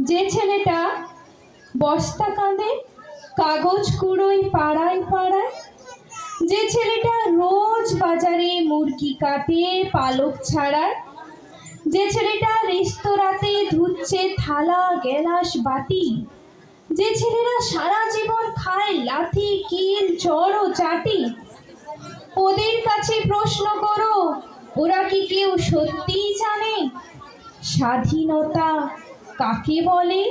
যে ছেলেটা বস্তা কাঁধে কাগজ কুড়োয় পাড়ায় পাড়ায়, যে ছেলেটা রোজ বাজারে মুরগি কাটে পালক ছাড়ায়, যে ছেলেটা রেস্তোরাঁতে ধুচ্ছে থালা গ্যালাস বাটি, যে ছেলেরা সারা জীবন খায় লাথি কিল চড় ও চাটি, ওদের কাছে প্রশ্ন করো ওরা কি কেউ সত্যিই জানে স্বাধীনতা কাকে বলে?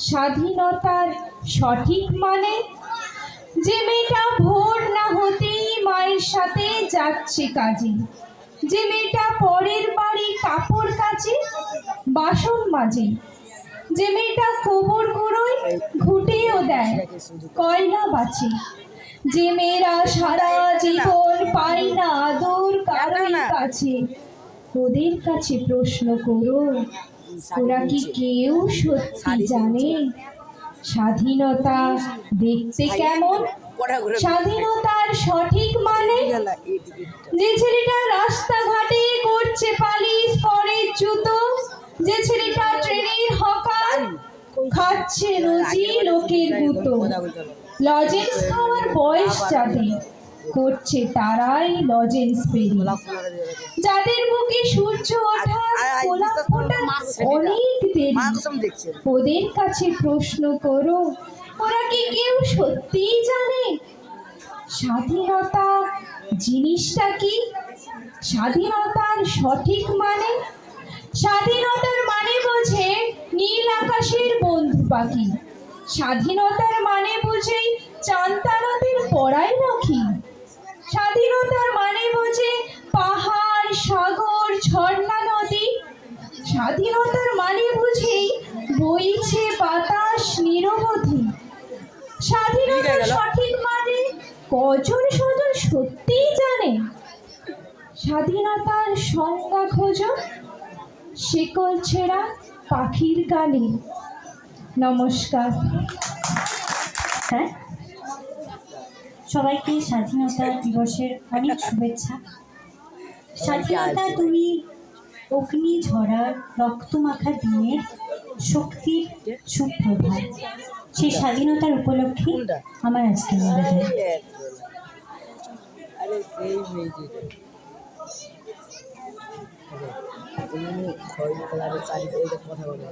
স্বাধীনতার সঠিক মানে? যে মেয়েটা ভোর না হতেই মায়ের সাথে যাচ্ছে কাজে, যে মেয়েটা পরের বাড়ি কাপড় কাচে বাসন মাজে, যে মেয়েটা গোবর কুড়োয় ঘুটেও দেয় কয়লা বাঁচে, যে মেয়েরা সারা জীবন পায় না আদর কারোর কাছে, ওদের কাছে প্রশ্ন করো ওরা কি কেউ সত্যি জানে স্বাধীনতা দেখতে কেমন? স্বাধীনতার সঠিক মানে? যে ছেলেটা রাস্তাঘাটে করছে পালিশ পরে জুতো, যে ছেলেটা ট্রেনের হকার খাচ্ছে রোজি লোকের গুঁতো, লজেন্স খাওয়ার বয়স যাদের করছে তারাই লজেন্স পেরি, যাদের বুকে সূর্য ওঠা গোলাপ ফোটা অনেক দেরি, ওদের কাছে প্রশ্ন করো ওরা কি কেউ সত্যিই জানে স্বাধীনতা জিনিসটা কি? স্বাধীনতার সঠিক মানে? স্বাধীনতার মানে বোঝে নীল আকাশের বন্ধু পাখি, স্বাধীনতার মানে বুঝে চান্তা নদীর পড়াই রাখি, স্বাধীনতার মানে বোঝে পাহাড় সাগর ঝর্ণা নদী, স্বাধীনতার মানে বুঝেই বইছে বাতাস নিরবধি। স্বাধীনতার সঠিক মানে কজন সজন সত্যিই জানে? স্বাধীনতার সংজ্ঞা খোঁজো শিকল ছেঁড়া পাখির গানে। নমস্কার। হ্যাঁ, সবাইকে স্বাধীনতা দিবসের অনেক শুভেচ্ছা। স্বাধীনতা তুমি অগ্নি ঝরার রক্তমাখা দিনের শক্তির সুপ্রভাত। সেই স্বাধীনতার উপলক্ষে আমার আজকে নিবেদন। কথা বলে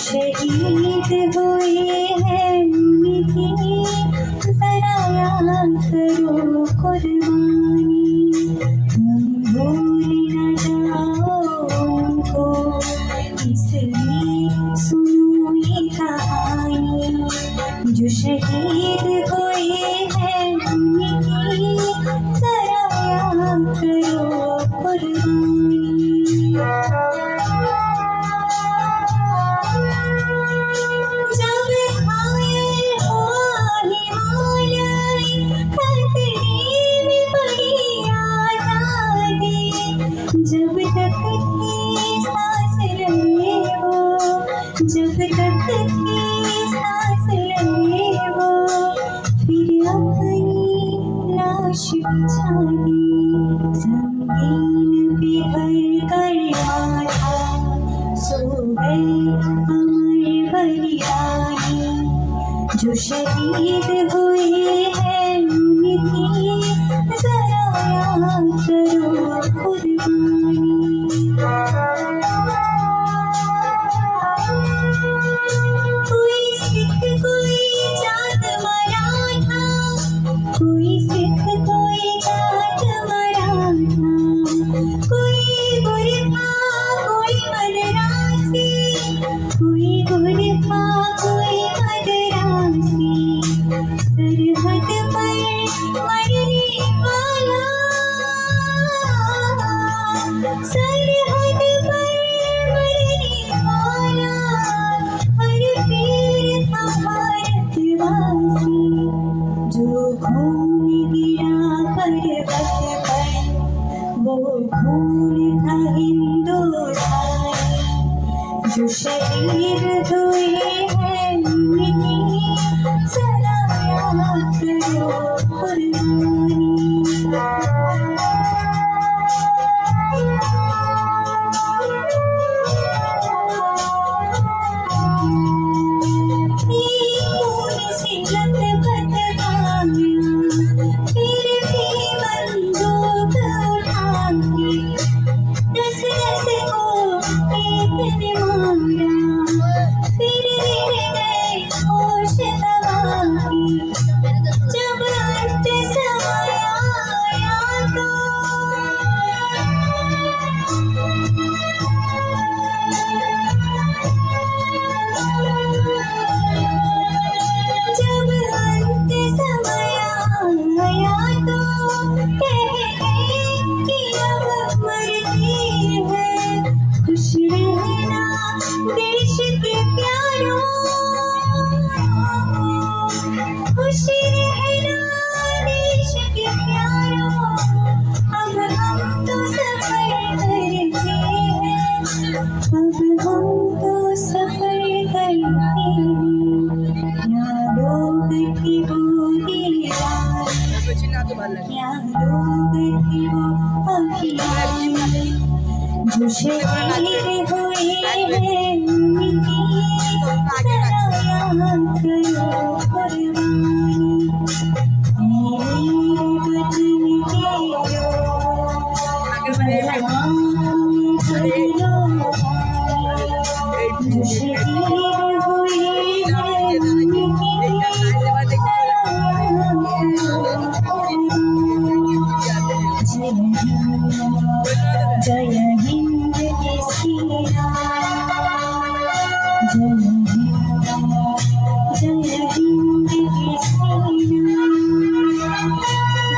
शहीद हुए हैं उनकी जरा याद करो कुर्बानी, तुम भूल न जाओ उनको इसलिए सुनो ये कहानी। जो शहीद हुए हैं उनकी होश बिछाई संगीन पे धर कर माथा सो गए अमर बलिदानी जो शहीद हुए हैं उनकी जरा याद करो कुर्बानी कोई सिख कोई जात मराठा कोई सिख कोई जात मराठा कोई गुरखा कोई मदरासी कोई गुरखा कोई मदरासी सरहद पर मरने वाला सरहद पर मरने वाला हर वीर था भारतवासी जो खून गिरा पर्वत पर वो खून था हिंदुस्तानी जो शहीद हुए हैं उनकी जरा याद करो कुर्बानी खून से लथपथ कामयां फिर भी बंदूक उठा के दस दस को एक ने मारा फिर गिर गए होश गंवा के जब अंत समय आया तो जब अंत समय आया तो कहते कि अब मरते हैं खुश रहना देश के प्यारों खुश रहना देश के प्यारों अब हम तो सफर करते हैं अब हम तो सफर करते हैं यादों की वो दीवार यादों की वो अखियाँ जो शहीद हुए हैं उनकी जरा याद करो कुर्बानी मेरे वतन के लोग जो शहीद हुए हैं उनकी जय हिंद केसरी जय हिंद केसरी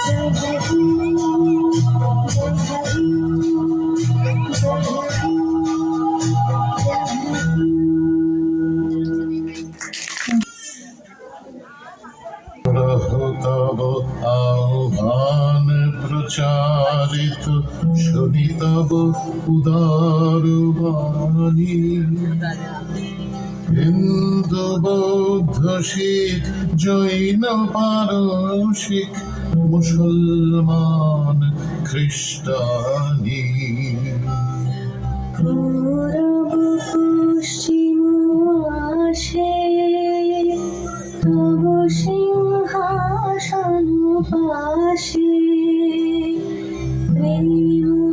जय हिंद তব আহ্বান প্রচারিত শুনি তব উদার বাণী হিন্দু বৌদ্ধ শিখ জৈন পারসিক মুসলমান খ্রিস্টানি পূরব পশ্চিম আসে তব সিংহাসন পাশে প্রেম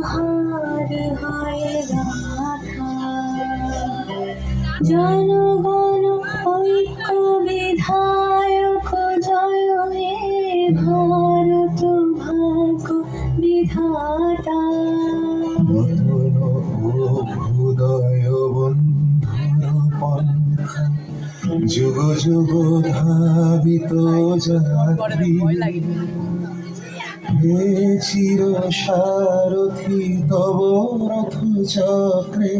হার হয় গাথা জনগণ ঐক্য বিধায়ক জয় হে ভারত ভাগ্য বিধাতা মতন অভ্যুদয় বন্ধুর পন্থা যুগ যুগ ধাবিত যাত্রী হে চির সারথি তব রথ চক্রে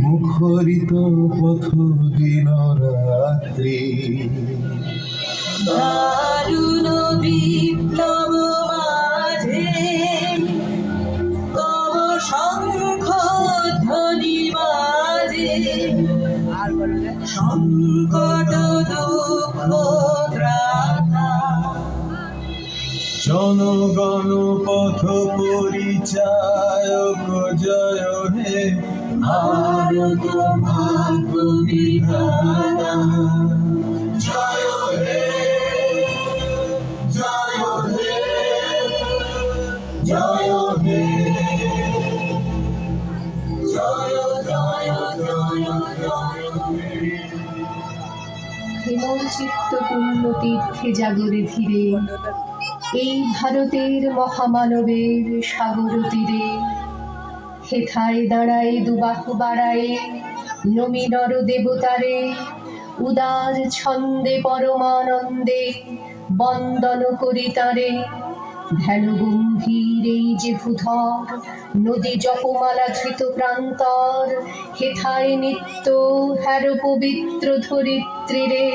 মুখরিত পথ দিন রাত্রি দারুণ বিপ্লব মাঝে তব শঙ্খ ধ্বনি বাজে সংকট দুঃখ ত্রাতা জনগণ গণপথ পরিচায়ক জয় হে ভারত ভাগ্য বিধাতা জয় হে জয় হে জয় হে জয় জয় জয় জয় হে। হেমচিত্ত পূর্ণ তীর্থে জাগরে ধীরে এই ভারতের মহামানবের সাগর তীরে হেথায় দাঁড়ায় দুবাহু বাড়ায় নমি নর দেবতারে উদার ছন্দে পরমানন্দে বন্দন করি তারে ধ্যান গম্ভীর এই যে ভূধর নদী জপমালা ধৃত প্রান্তর হেথায় নিত্য হ্যার পবিত্র ধরিত্রীরে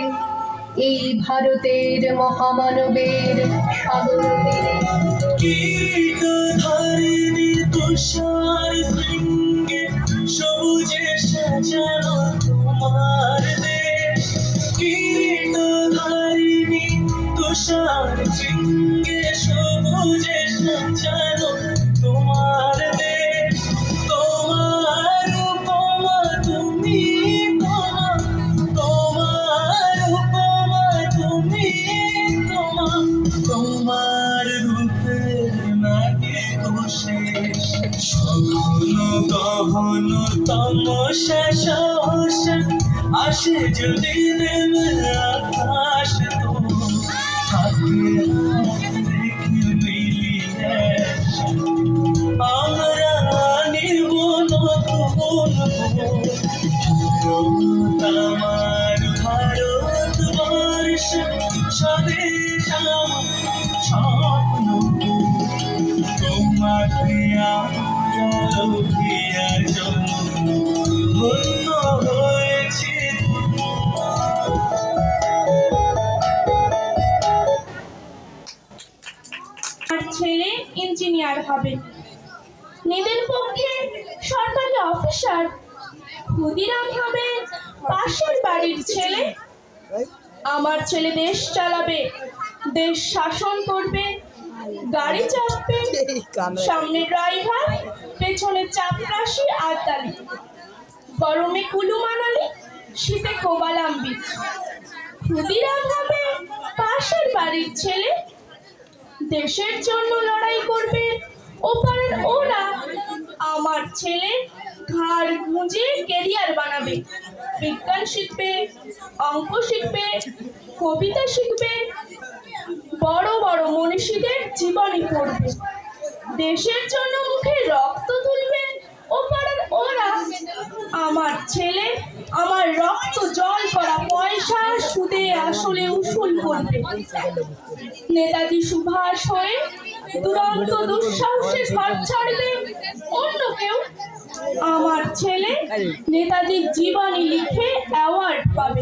এই ভারতের মহামানবের সাগর তীরে কীর্তধারিণী তুষার শৃঙ্গে সবুজে সাজানো তোমার দেশ কীর্তধারিণী তুষার শৃঙ্গে সবুজে সাজানো তোমার দেশ তোমার উপমা তুমি তোমার উপমা তুমি তোমার রূপের নাকি শেষ সকল গহন তমসা সহসা আসে যদি দেবে আকাশ তো থাকে দেখি মিলিয়ে আমরা নির্মল ভুবন আমার ভারতবর্ষ স্বদেশ আমার স্বপ্ন তোমাকে আলোকিয়ার জন্য ধন্য হয়েছি আর ছেলে ইঞ্জিনিয়ার হবে, নিজের পক্ষে সরকারি অফিসার। ক্ষুদিরাম হবে পাশের বাড়ির ছেলে। আমার ছেলে দেশ চালাবে, দেশ শাসন করবে, গাড়ি চাপবে, সামনে ড্রাইভার, পেছনে চাপরাশি আর তালি, গরমে কুলু মানালি, শীতে কোবালাম বিচ। ক্ষুদিরাম হবে পাশের বাড়ির ছেলে, দেশের জন্য লড়াই করবে ওপারের ওরা। আমার ছেলে ঘাড় গুঁজে ক্যারিয়ার বানাবে, বিজ্ঞান শিখবে, অঙ্ক শিখবে, কবিতা শিখবে, বড় বড় মনীষীদের জীবনী পড়বে, দেশের জন্য মুখে রক্ত তুলবে ওপারের ওরা। আমার ছেলে আমার রক্ত জল করা পয়সা সুদে আসলে উসুল করবে, নেতাজি সুভাষ হয়ে দুরন্ত দুঃসাহসে ঘর ছাড়বে অন্য কেউ। আমার ছেলে নেতাজির জীবনী লিখে অ্যাওয়ার্ড পাবে।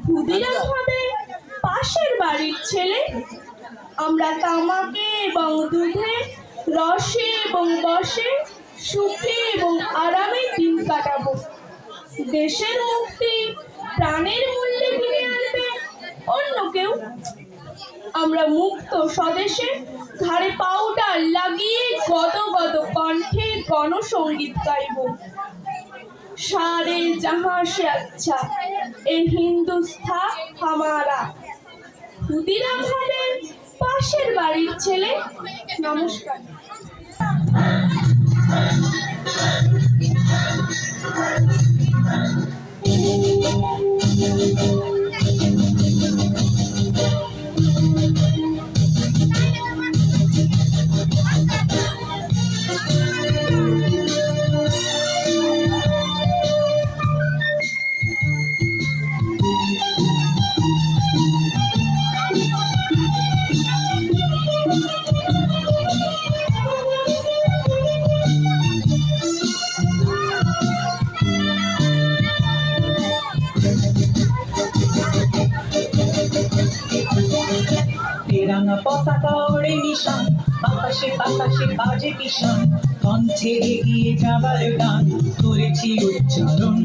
ক্ষুদিরাম হবে পাশের বাড়ির ছেলে। আমরা তামাকে এবং দুধে, রসে এবং বসে, সুখে এবং আরামে দিন কাটাবো। দেশের মুক্তি প্রাণের মূল্যে কিনে আনবে অন্য কেউ। আমরা মুক্ত স্বদেশে ঘাড়ে পাউডার লাগিয়ে গদ গদ কণ্ঠে গণসঙ্গীত গাইব। সারে জাহাঁ সে আচ্ছা এ হিন্দুস্তা হামারা। ক্ষুদিরাম হবে পাশের বাড়ির ছেলে। নমস্কার। তেরাঙ্গা পতাকা ওড়ে নিশান, বাতাসে বাতাসে বাজে কিষান, কণ্ঠে এগিয়ে যাবার গান করেছি উচ্চারণ।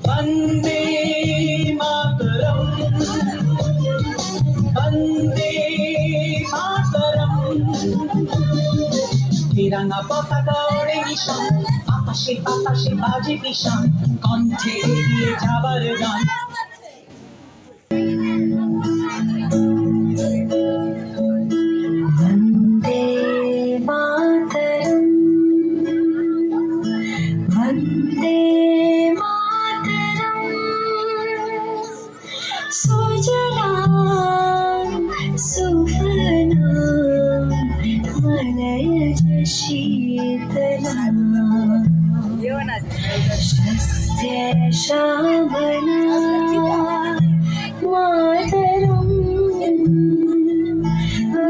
বন্দে মাতরম, বন্দে মাতরম, তিরঙ্গা পতাকা ওড়ে নিশান, আকাশে বাতাসে বাজে নিশান, কণ্ঠে এগিয়ে যাবার গান। वन्दे मातरम् वन्दे मातरम् सुजलां सुफलां मलयज शीतलां शस्य श्यामला मातरम्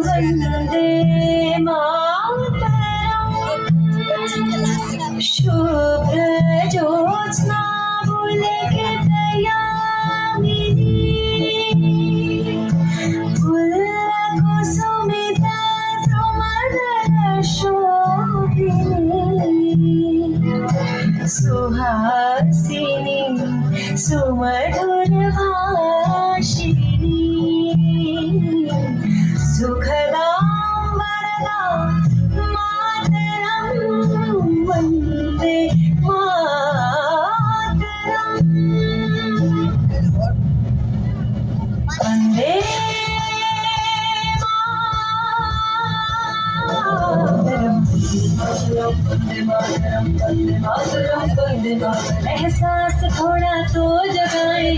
वन्दे मातरम् शुभ्रज्योत्स्ना पुलकितयामिनी पुल्लकुसुमिता द्रुमदलशोभिनी सुहासिनी सुमधुरभाषिणी सुखदां वरदां मातरं वन्दे मातरम् वन्दे मातरम् एहसास थोड़ा तो जगाए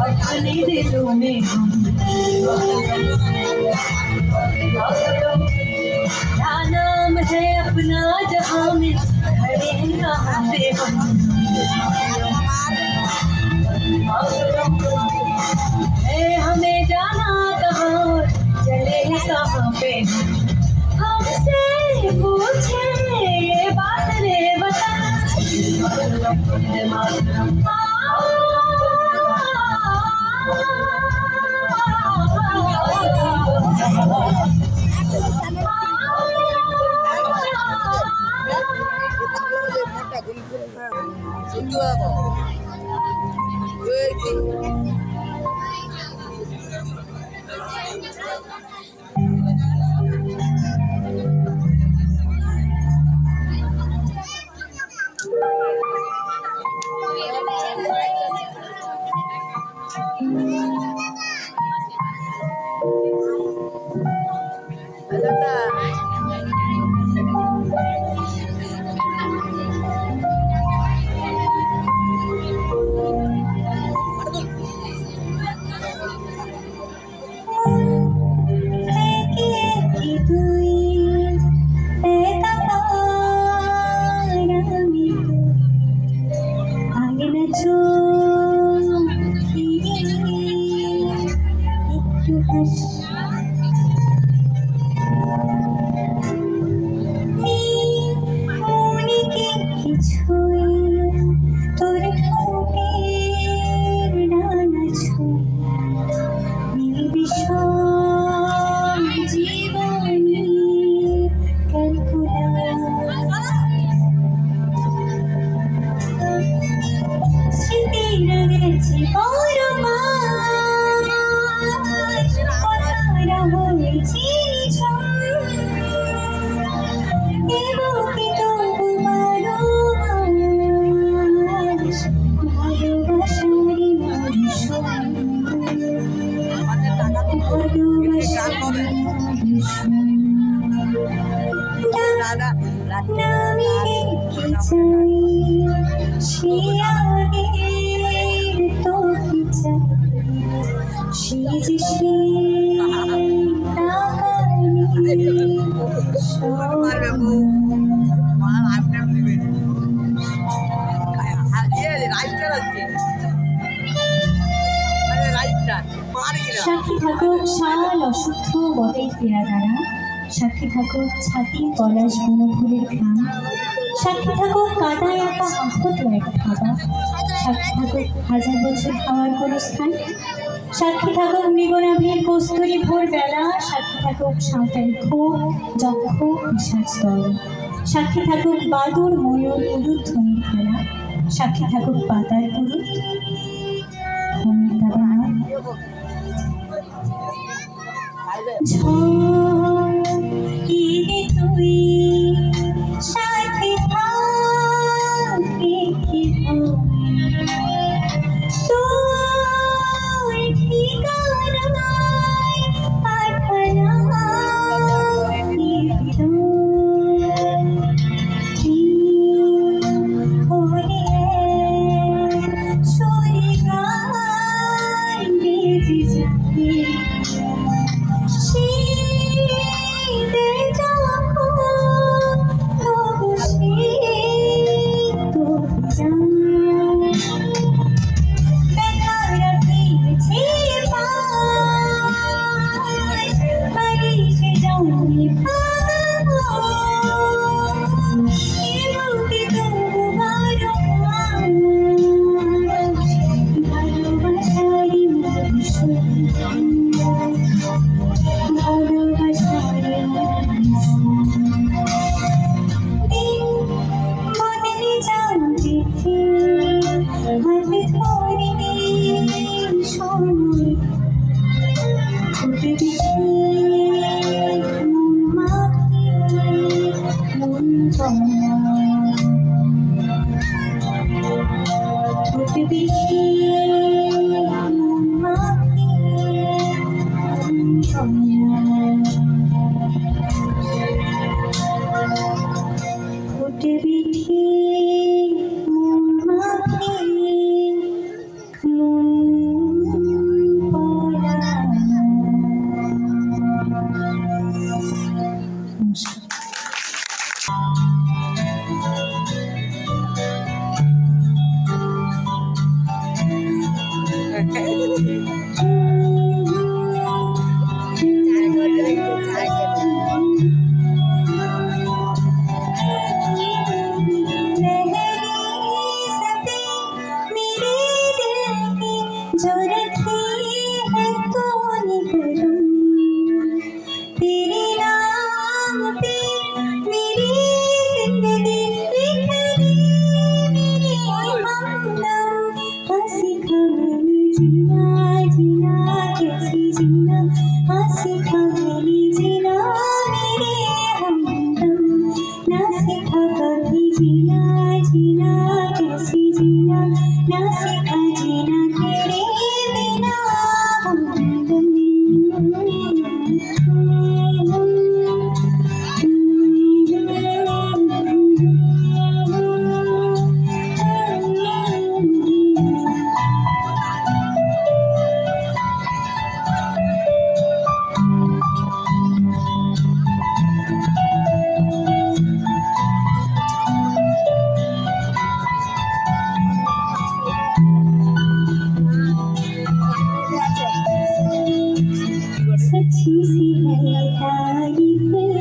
अपने दिलों में हम क्या नाम है अपना जहां में खड़े हैं कहाँ पे हम है हमें जाना कहाँ चले हैं कहाँ पे हमसे पूछे ये बात रे बता সাক্ষী থাকুক শাল অশুদ্ধ বটের পেয়াদারা, সাক্ষী থাকুক ছাতি পলাশ বনফুলের ঘ্রাণ, সাক্ষী থাকুক কাদায় আঁকা আহত এক খাদা, সাক্ষী থাকুক হাজার বছর খাওয়ার কোনো স্থান, সাক্ষী থাকুক মৃগনাভীর কস্তুরী ভোর বেলা, সাক্ষী থাকুক সাঁওতালি ক্ষোভ যক্ষ বিষাদ স্তর, সাক্ষী থাকুক বাদুর ময়ূর উলুধ্বনির খেলা, সাক্ষী থাকুক পাতার পুরুত ঘুমের দাবানল। ঝড় ঠোঁট বেশি মন মাখিয়ে ঠোঁট বেশি মন মাখিয়ে जो रखी है तूने करम तेरे नाम पे मेरी जिंदगी बिखरी मेरी हमदम हंसी खबरी जीना जीना कैसी जीना हंसी खबरी जीना मेरे हमदम ना सीखा कभी जीना जीना कैसी जीना ना सीखा जीना तेरे बिना हमदम सच्ची सी है तारीफें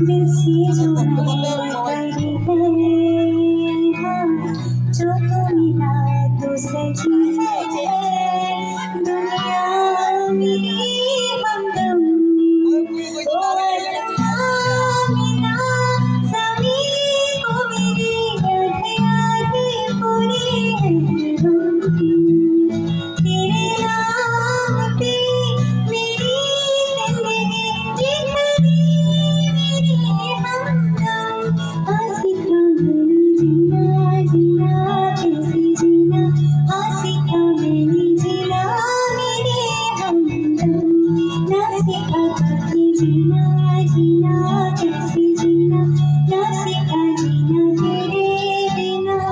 दिल से जो करी है हाँ जो तो मिला तो सजी है दुनिया मेरी हमदम ओ अल्लाह मिला सभी को मेरी याद पूरी है तेरे नाम पे मेरी जिंदगी बिखरी मेरी हमदम हंसी खबरी जीना जीना कैसी जीना हंसी खबरी जीना मेरे हमदम ना सीखा कभी जीना जीना कैसी जीना ना सीखा जीना तेरे बिना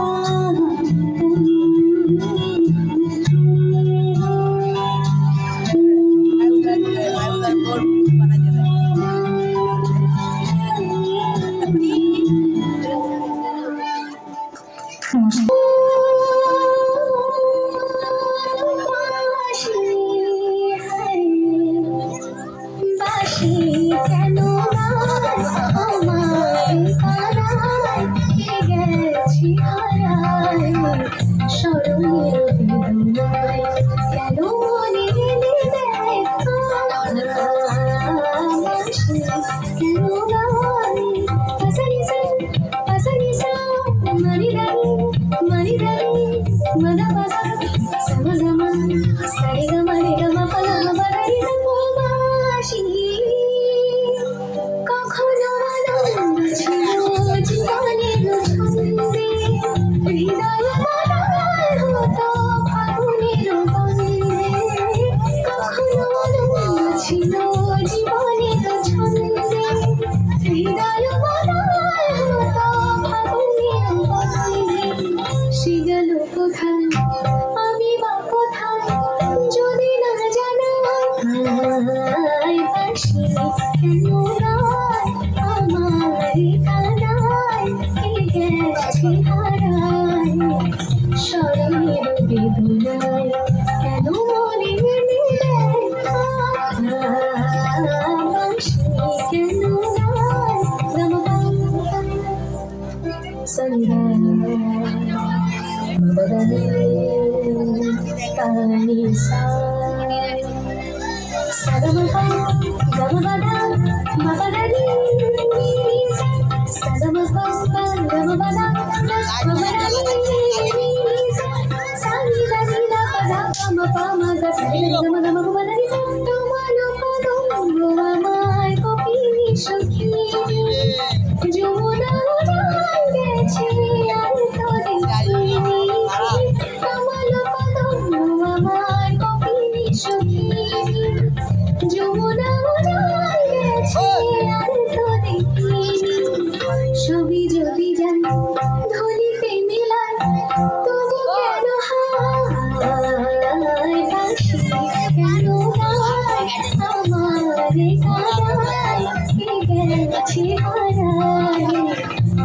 গেছে হারায়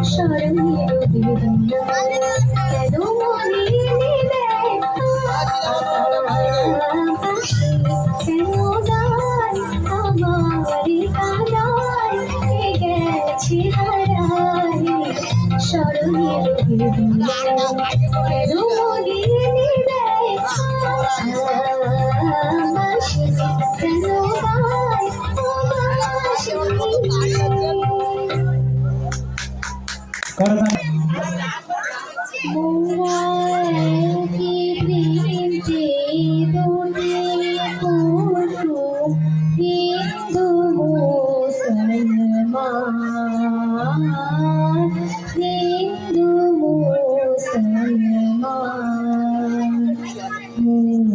স্মরণের বেদনায় কেন মনে নেবে আকাশে কেন গায় আমার কাদায় গেছে হারায় স্মরণের বেদনায় কেন মনে নেবে আকাশে কেন গায়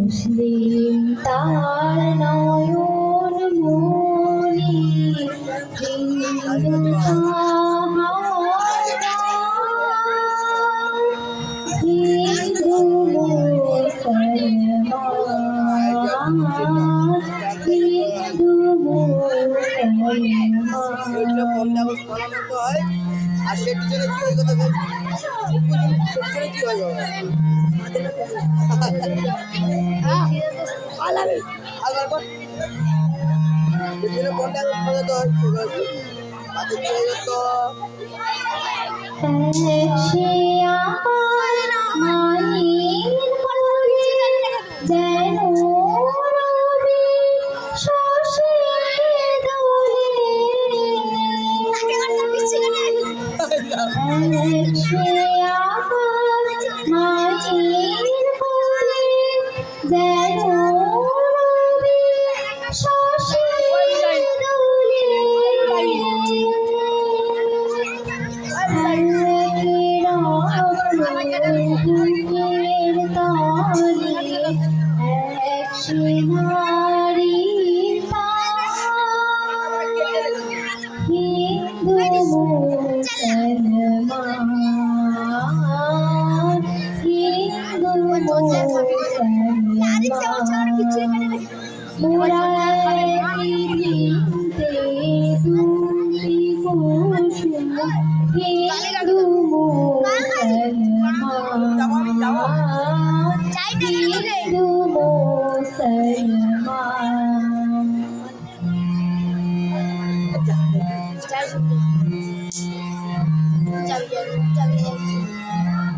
মুসলিম তার নয়ন মনি আর সেটির জন্য কি হয় কথা সেটির কি হয় আলাদা কর সেটির বন্ধ করে তো তাতে কি হয়ে যেত সে আকাশ মায়ের কোলে যেন রবি শশী দোলে সে আকাশ মায়ের কোলে যেন রবি শশী দোলে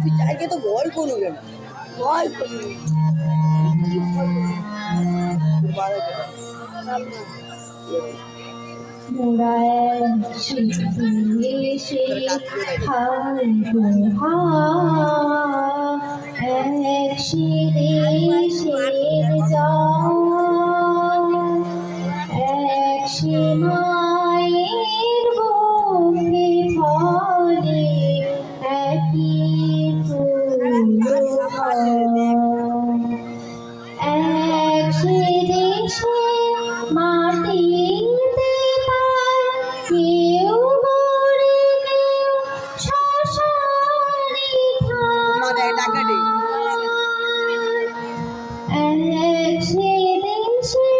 তুই যাইকে তো ভয় করু কেন ভয় করু মায়ের বুকে ফলে একই এক সে দেশে মাটিতে পায় কেউ মরে কেউ শ্মশানে ডাকাডি এক সে দেশে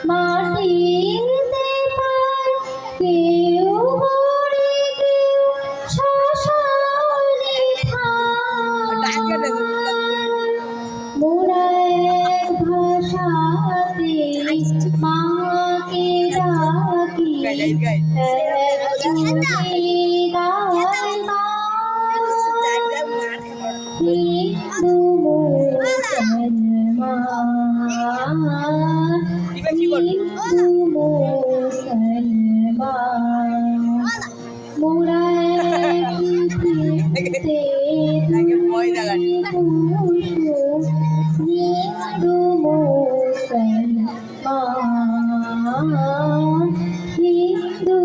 মাটিতে পায় কেউ মরে কেউ শ্মশানে মোরা এক ভাষাতে মাকে ডাকি এক সুরে গায় হিন্দু মুসলমান হিন্দু মুসলমান মোরা এক পৃথিবীতে হিন্দু মুসলমান হিন্দু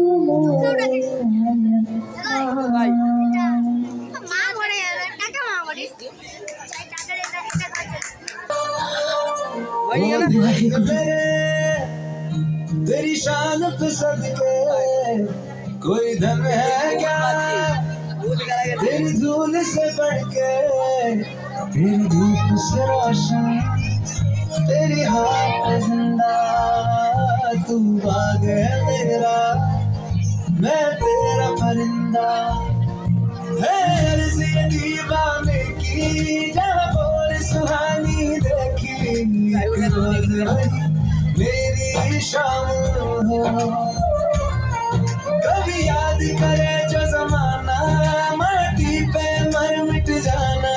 तेरी शान पे सदके कोई धन है क्या तेरी धूल से बढ़ के तेरी धूप से रोशन तेरी हाथ जिंदा तू बाग है मेरा मैं वही मेरी शाम हो। कभी याद करे जो जमाना, माटी पे मर मिट जाना,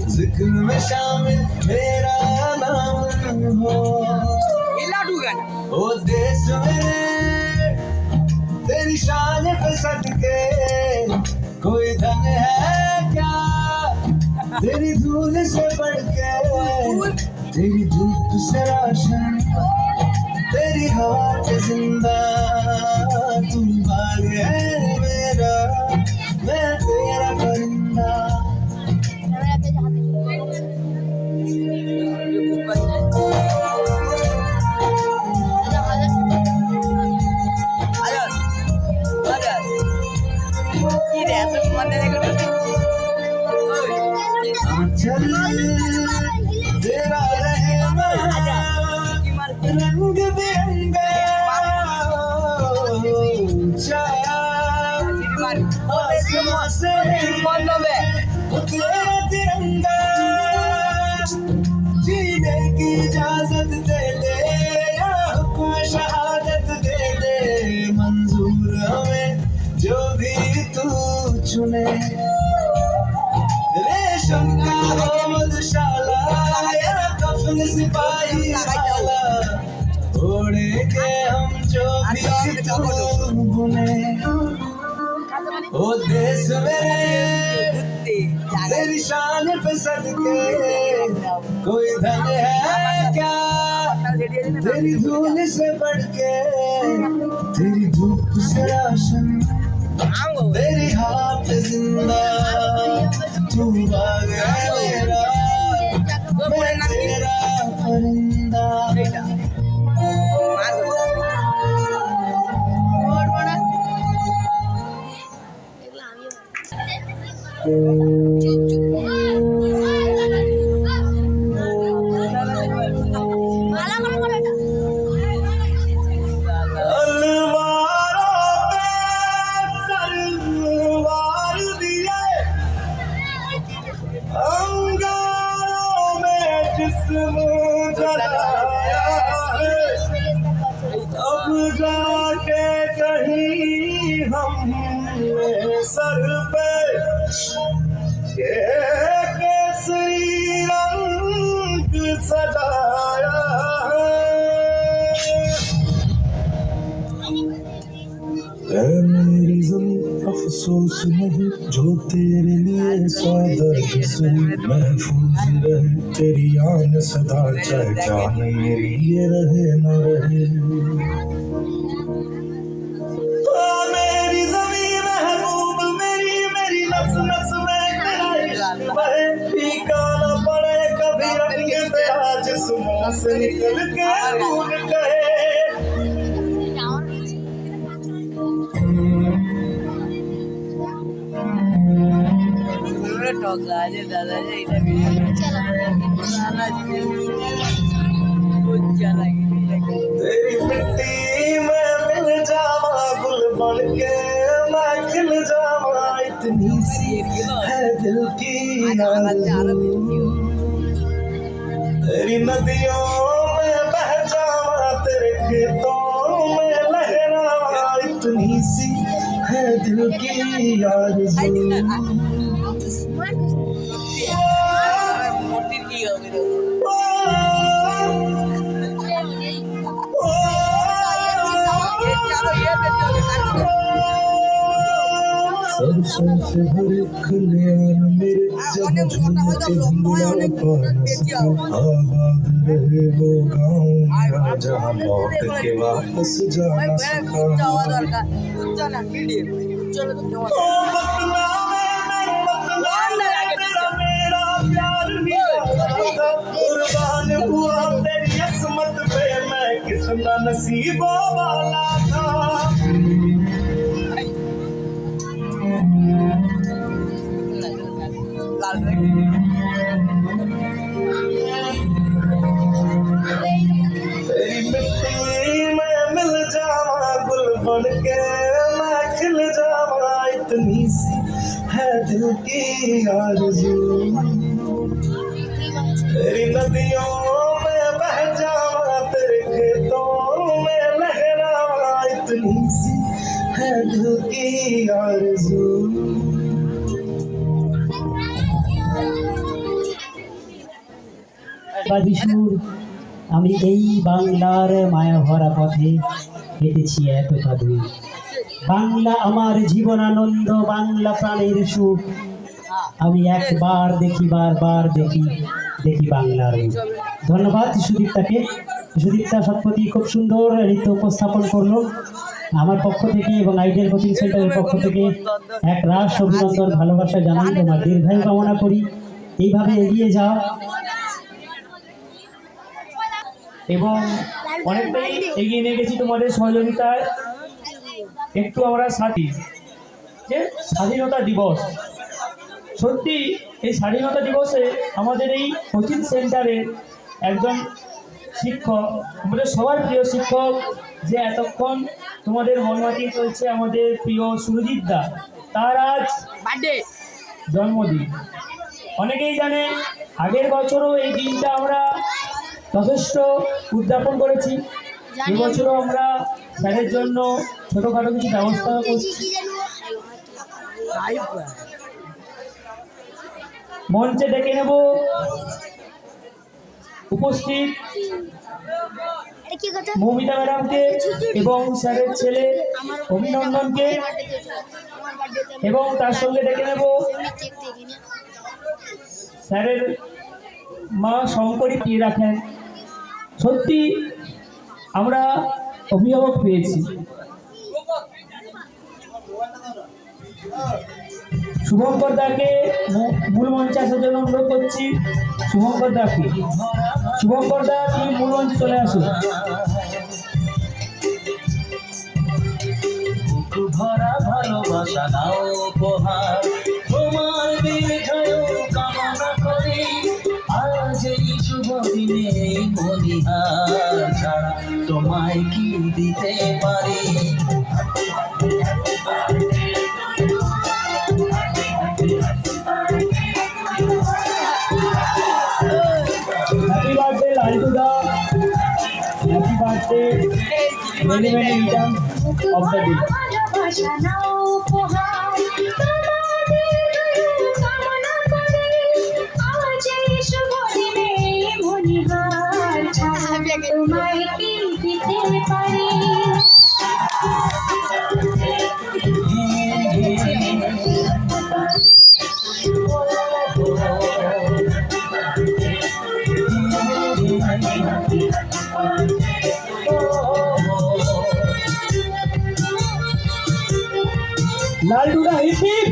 जिक्र में शामिल मेरा नाम हो। ये लाडू गाना ओ देश मेरे तेरी शान पे सदके, कोई धन है क्या तेरी धूल से बढ़ के, तेरी धूप से राशन, तेरी हवा के जिंदा, तू भाग है मेरा, मैं तेरा परिंदा। चल तेरा रहना रंग बिरंगा, आसमां से तेरा तिरंगा, जीने की इजाजत दे दे, या हुक्म शहादत दे दे, मंजूर हमें जो भी तू चुने। रेशम का हो मधुशाला या कफन सिपाही वाला, ओढ़ेंगे हम जो भी तू बुने। ओ देश मेरे तेरी शान पे सदके, कोई धन है क्या तेरी धूल से बढ़ के, तेरी धूप से राशन, तेरी हवा पे जिंदा, तू बाग है मेरा, मैं तेरा परिंदा। अब जाके कहीं हमने सर पे ये केसरी रंग सजाया है। मेरी ज़मीं अफसोस नहीं जो तेरे लिए सादर से महफूज रहे, तेरी आन सदा चाहे जान मेरी ये रहे न रहे। मेरी ज़मीं महबूब मेरी, मेरी नस नस में तेरा इश्क बहे, फीका न पड़े कभी रंग तेरा जिस्मों से निकल के खून कहे। दादाजी तेरी मिट्टी में मिल जावा गुल बन के, मैं खिल जावा, इतनी सी है दिल की आरज़ू। तेरी नदियों में बह जावा, तेरे खेतों में लहरावा, इतनी सी है दिल की आरज़ू। सरसों से भरे खलियान मेरे, जब झूमते हुआ पारस में, आबाद रहे वो गाँव मेरा, जहाँ लौट के वापस जा न सका। कुर्बान हुआ तेरी किस्मत पे, मैं कितना नसीबों वाला था। तेरी मिट्टी में मिल जावा गुल बन के, मैं खिल जावा, इतनी सी है दिल की आरज़ू। तेरी नदियों में बह जावा, दिल की आरज़ू বাদিসুর আমি এই বাংলার মায়া ভরা পথে হেঁটেছি এতটা দূর। বাংলা আমার জীবনানন্দ, বাংলা প্রাণের সুখ। আমি একবার দেখি, বারবার দেখি, দেখি বাংলার রূপ। ধন্যবাদ সুদীপ্তাকে। সুদীপ্তা সৎপতি খুব সুন্দর নৃত্য উপস্থাপন করলো। আমার পক্ষ থেকে এবং আইডিয়াল কোচিং সেন্টারের পক্ষ থেকে এক রাস অভিনন্দন, ভালোবাসা জানাই। তোমার দীর্ঘায়ু কামনা করি, এইভাবে এগিয়ে যাও। এবং অনেকটাই এগিয়ে নিয়ে গেছি তোমাদের সহযোগিতায়। একটু আমরা সাথী যে স্বাধীনতা দিবস, সত্যি এই স্বাধীনতা দিবসে আমাদের এই কোচিং সেন্টারের একজন শিক্ষক, আমাদের সবার প্রিয় শিক্ষক, যে এতক্ষণ তোমাদের মন মাতিয়ে চলছে, আমাদের প্রিয় সুরজিৎ দা, তার আজ জন্মদিন। অনেকেই জানে আগের বছরও এই দিনটা আমরা যথেষ্ট উদযাপন করেছি। এবছরও আমরা স্যারের জন্য ছোটোখাটো কিছু ব্যবস্থা করছি। মঞ্চে ডেকে নেব উপস্থিত মৌমিতা ম্যাডামকে এবং স্যারের ছেলে অভিনন্দনকে, এবং তার সঙ্গে ডেকে নেব স্যারের মা শঙ্করী পেয়ে রাখেন। সত্যি আমরা অভিভাবক পেয়েছি। শুভঙ্কর দাকে মূল মঞ্চে আসার জন্য অনুরোধ করছি। শুভঙ্কর দাকে, শুভঙ্কর দা তুমি মূল মঞ্চে চলে আসো। ভরা ভালোবাসা নাও উপহার, তোমার দীর্ঘায়ু কামনা করি। আজ এই শুভ দিনে মনিহার ছাড়া তোমায় কি দিতে পারি। হ্যাপি বার্থডে লালটু দা, happy birthday, many many return of the day. তোমায় কি দিতে পারি। লালটু দা হিপ হিপ,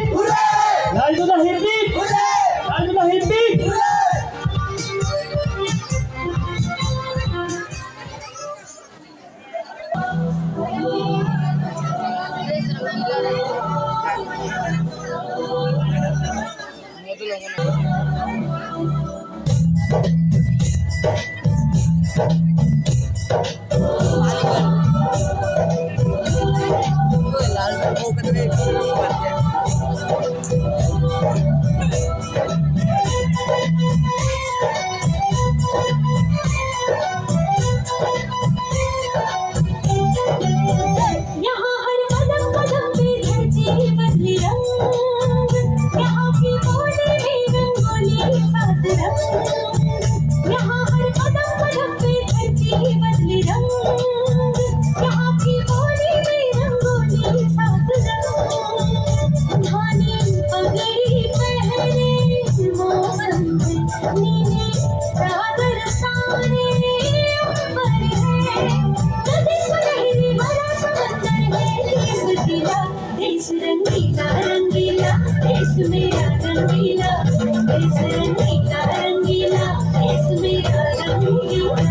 লালটু দা হিপ হিপ, লালটু দা হিপ হিপ। यहाँ हर कदम कदम पे धरती बदली रंग, यहाँ की बोली में रंगोली सात रंग। यहाँ हर कदम कदम पे धरती बदली रंग, यहाँ की बोली में रंगोली सात रंग। धानी पगड़ी पहने मौसम में नीले सागर सारे ऊपर है। नदी सुनहरी भरा समंदर है, देश रंगीला रंगीला, देश मेरा रंगीला, देश रंगीला रंगीला, देश मेरा रंगीला।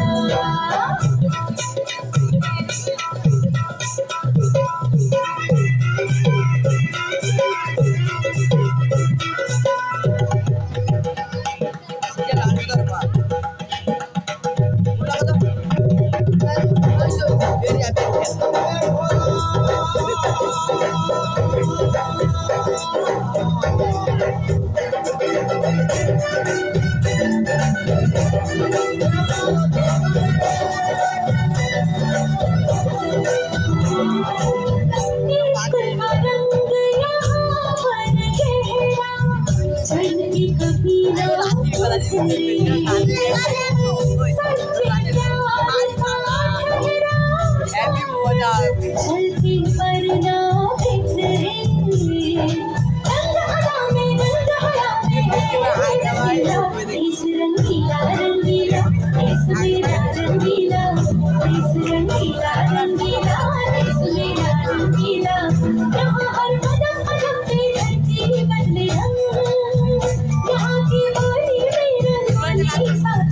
Very happy. हैप्पी मजा चलती वरना बिखरेंगे इस रंगीला रंगीला इस मेरा रंगीला इस रंगीला रंगीला इस मेरा रंगीला यहाँ हर कदम कदम पे धरती बदले रंग यहाँ की बोली में रंगीली साथ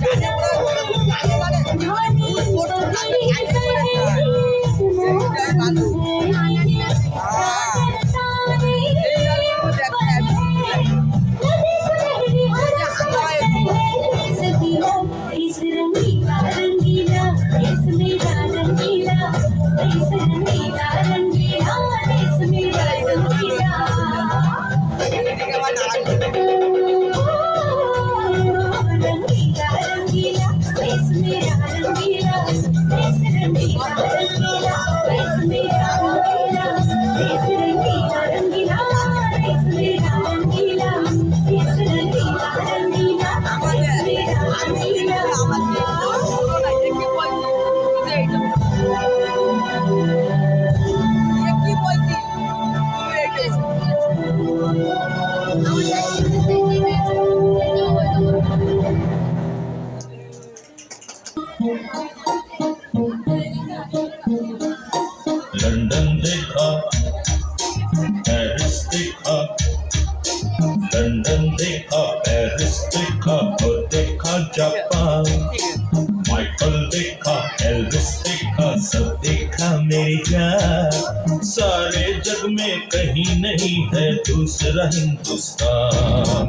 इस रंगीला रंगीला इस मेरा रंगीला इस रंगीला रंगीला इस मेरा रंगीला रंगीला रंगीला इस मेरा रंगीला इस रंगीला रंगीला इस मेरा रंगीला इस रंगीला रंगीला इस मेरा रंगीला इस रंगीला रंगीला इस मेरा रंगीला लंदन देखा, पेरिस देखा, लंदन देखा, पेरिस देखा और देखा जापान। माइकल देखा, एल्विस देखा, सब देखा मेरी जान। सारे जग में कहीं नहीं है दूसरा हिंदुस्तान,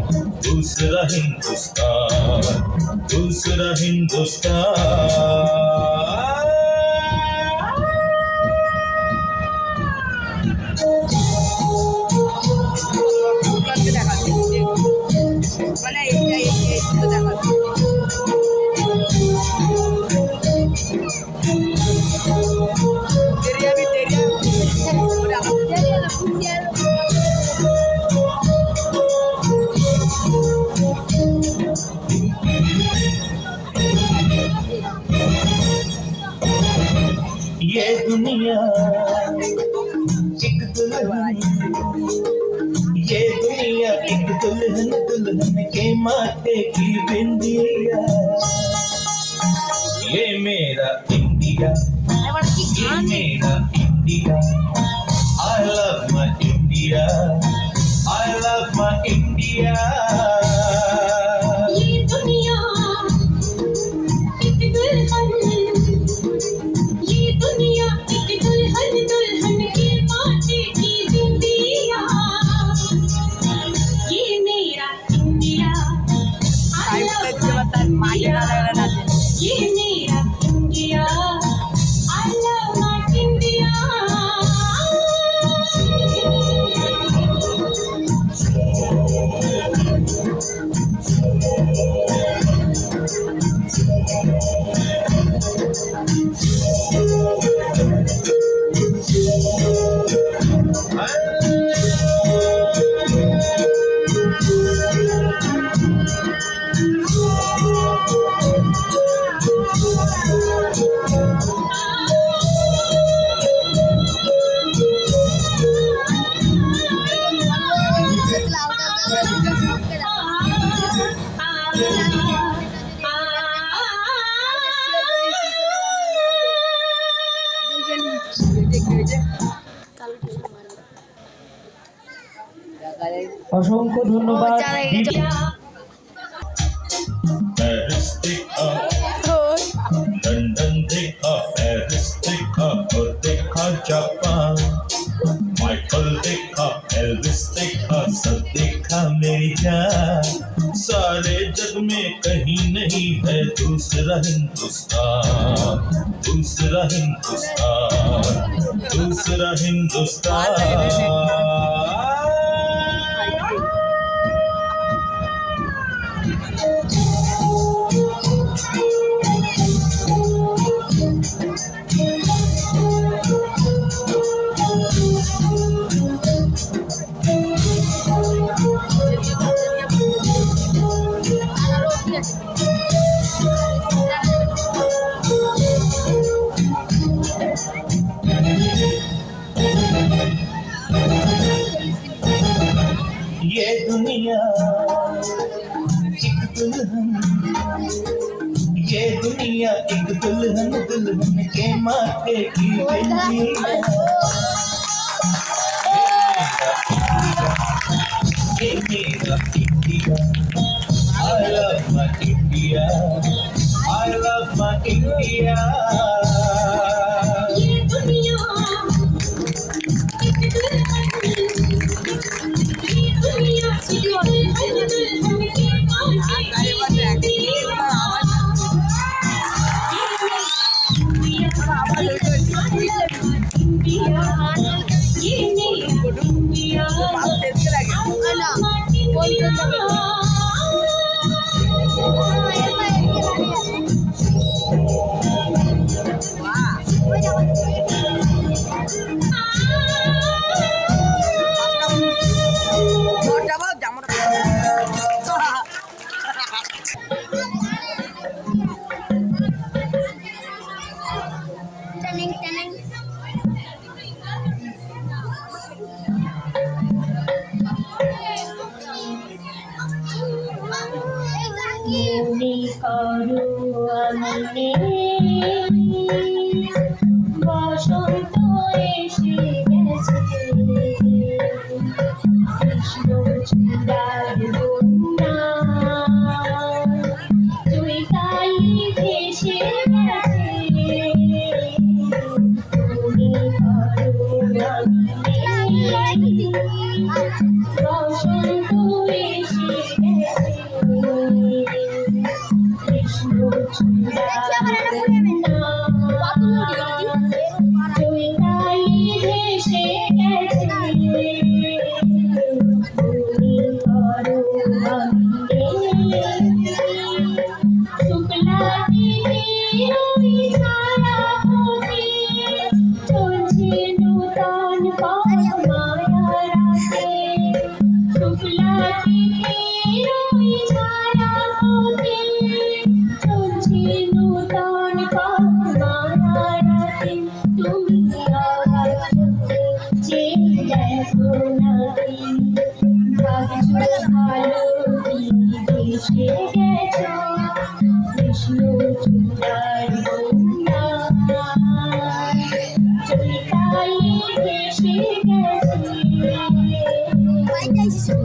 दूसरा हिंदुस्तान, दूसरा हिंदुस्तान। মানে এই তো দেখা तेरी अभी तेरी ये दुनिया एक दुल्हन, ये दुनिया एक दुल्हन, दुल्हन के माथे की बिंदिया। ये मेरा इंडिया, ये मेरा India. I love my India, I love my India। ये दुनिया एक दुल्हन, ये दुनिया एक दुल्हन, दुल्हन के माथे की बिंदिया। ये मेरा India, I love my India। ये मेरा India, I love my India। অসংখ্য ধন্যবাদ। पेरिस देखा, लंदन देखा, पेरिस देखा और देखा जापान। माइकल देखा, एल्विस देखा, सब देखा मेरी जान। सारे जग में कहीं नहीं है दूसरा हिंदुस्तान, दूसरा हिंदुस्तान, दूसरा हिंदुस्तान। ये दुनिया एक दुल्हन, ये दुनिया एक दुल्हन, दुल्हन के माथे की बिंदिया। ये मेरा India, I love my India, I love my India। ये दुनिया एक दुल्हन, ये दुनिया एक दुल्हन के माथे की बिंदिया। মনে করো আমনে বসন্ত এসে গেছে, কৃষ্ণ চূড়ার বন্যা চৈতালি ভেসে গেছে। মনে করো আমনে বসন্ত এসে গেছে, কৃষ্ণ চূড়ার বন্যা চৈতালি ভেসে গেছে। মনে করো আমনে শুক্লা দিনের ওই ছায়া হতে চলছে নূতন পথ মায়া রাতে। শুক্লা দিনের ওই ছায়া হতে চলছে নূতন পথ মায়া রাতে। তুমি আবার চেয়ে দেখো নাকি, ভাবছো ভালো ভেসে গেছো, কৃষ্ণ চূড়ার বন্যা চৈতালি ভেসে গেছে। কৃষ্ণ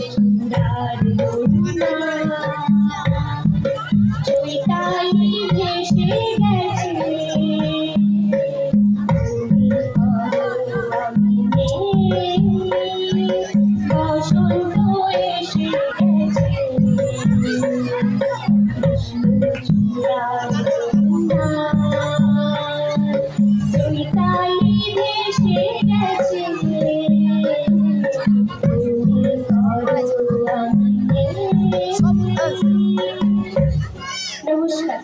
চূড়ার বন্যা চৈতালি ভেসে গেছে। বসন্ত এসে গেছে, কৃষ্ণ চূড়ার বন্যা চৈতালি ভেসে গেছে। নমস্কার।